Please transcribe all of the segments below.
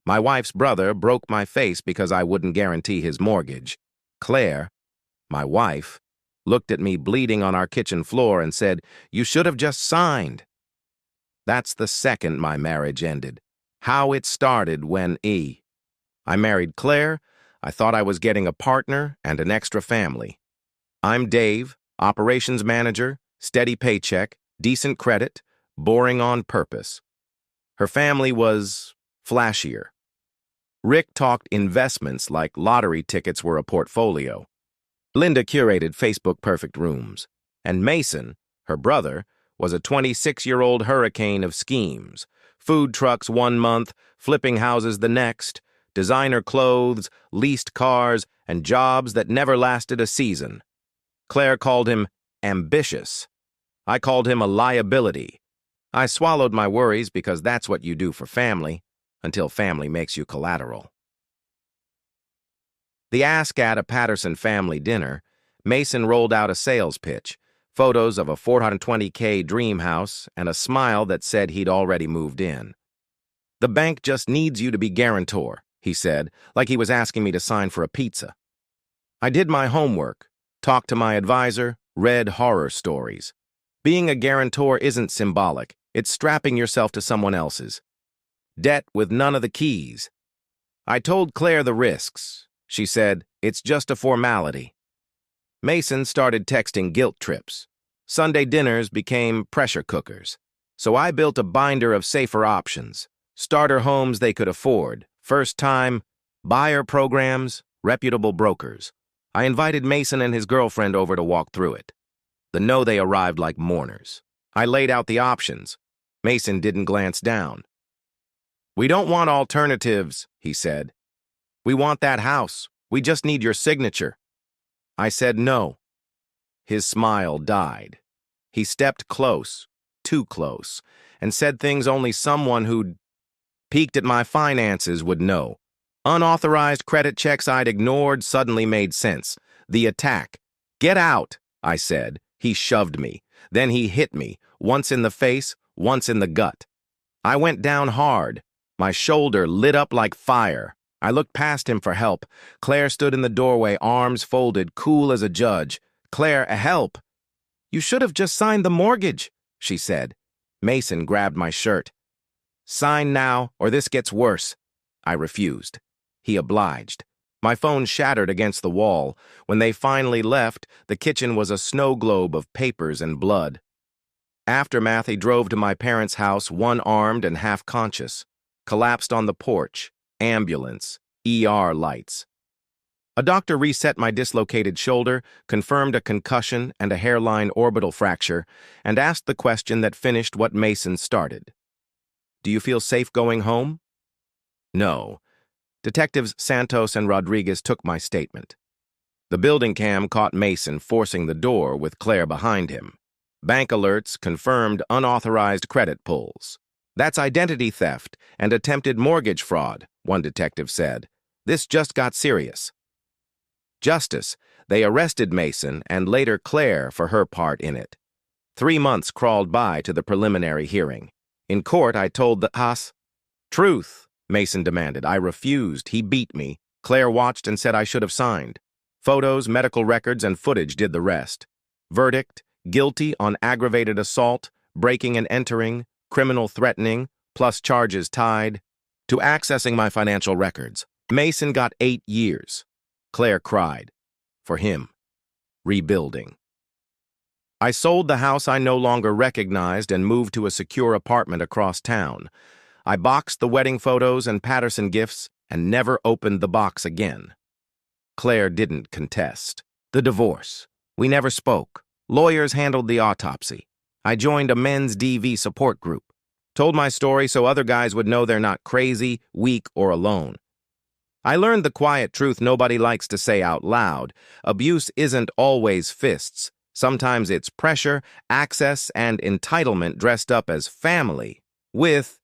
My wife's brother broke my face because I wouldn't guarantee his mortgage. Claire, my wife, looked at me bleeding on our kitchen floor and said, "You should have just signed." That's the second my marriage ended. How it started when I married Claire. I thought I was getting a partner and an extra family. I'm Dave, operations manager, steady paycheck, decent credit, boring on purpose. Her family was flashier. Rick talked investments like lottery tickets were a portfolio. Linda curated Facebook perfect rooms. And Mason, her brother, was a 26-year-old hurricane of schemes. Food trucks 1 month, flipping houses the next, designer clothes, leased cars, and jobs that never lasted a season. Claire called him ambitious. I called him a liability. I swallowed my worries because that's what you do for family, until family makes you collateral. The ask at a Patterson family dinner, Mason rolled out a sales pitch, photos of a $420K dream house, and a smile that said he'd already moved in. "The bank just needs you to be guarantor," he said, like he was asking me to sign for a pizza. I did my homework, talked to my advisor, read horror stories. Being a guarantor isn't symbolic. It's strapping yourself to someone else's. Debt with none of the keys. I told Claire the risks. She said, "It's just a formality." Mason started texting guilt trips. Sunday dinners became pressure cookers. So I built a binder of safer options. Starter homes they could afford. First time, buyer programs, reputable brokers. I invited Mason and his girlfriend over to walk through it. They arrived like mourners. I laid out the options. Mason didn't glance down. "We don't want alternatives," he said. "We want that house. We just need your signature." I said no. His smile died. He stepped close, too close, and said things only someone who'd peeked at my finances would know. Unauthorized credit checks I'd ignored suddenly made sense. The attack. "Get out," I said. He shoved me. Then he hit me, once in the face, once in the gut. I went down hard. My shoulder lit up like fire. I looked past him for help. Claire stood in the doorway, arms folded, cool as a judge. "Claire, help." "You should have just signed the mortgage," she said. Mason grabbed my shirt. "Sign now, or this gets worse." I refused. He obliged. My phone shattered against the wall. When they finally left, the kitchen was a snow globe of papers and blood. Aftermath, he drove to my parents' house, one-armed and half-conscious. Collapsed on the porch. Ambulance. ER lights. A doctor reset my dislocated shoulder, confirmed a concussion and a hairline orbital fracture, and asked the question that finished what Mason started. "Do you feel safe going home?" No. Detectives Santos and Rodriguez took my statement. The building cam caught Mason forcing the door with Claire behind him. Bank alerts confirmed unauthorized credit pulls. "That's identity theft and attempted mortgage fraud," one detective said. "This just got serious." Justice. They arrested Mason and later Claire for her part in it. 3 months crawled by to the preliminary hearing. In court, I told the Haas. "Truth," Mason demanded. I refused. He beat me. Claire watched and said I should have signed. Photos, medical records, and footage did the rest. Verdict: guilty on aggravated assault, breaking and entering, criminal threatening, plus charges tied to accessing my financial records. Mason got 8 years. Claire cried. For him. Rebuilding. I sold the house I no longer recognized and moved to a secure apartment across town. I boxed the wedding photos and Patterson gifts and never opened the box again. Claire didn't contest. The divorce. We never spoke. Lawyers handled the autopsy. I joined a men's DV support group. Told my story so other guys would know they're not crazy, weak, or alone. I learned the quiet truth nobody likes to say out loud. Abuse isn't always fists. Sometimes it's pressure, access, and entitlement dressed up as family. With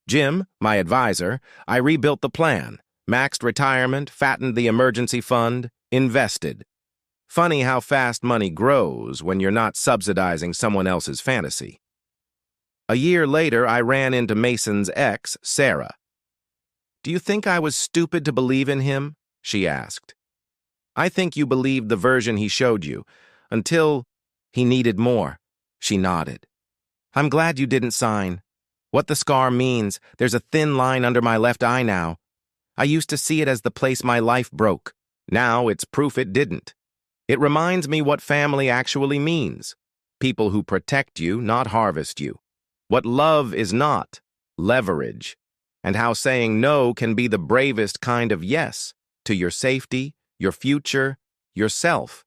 Jim, my advisor, I rebuilt the plan, maxed retirement, fattened the emergency fund, invested. Funny how fast money grows when you're not subsidizing someone else's fantasy. A year later, I ran into Mason's ex, Sarah. "Do you think I was stupid to believe in him?" she asked. "I think you believed the version he showed you, until he needed more." She nodded. "I'm glad you didn't sign. What the scar means, there's a thin line under my left eye now. I used to see it as the place my life broke. Now it's proof it didn't. It reminds me what family actually means. People who protect you, not harvest you. What love is not, leverage. And how saying no can be the bravest kind of yes to your safety, your future, yourself.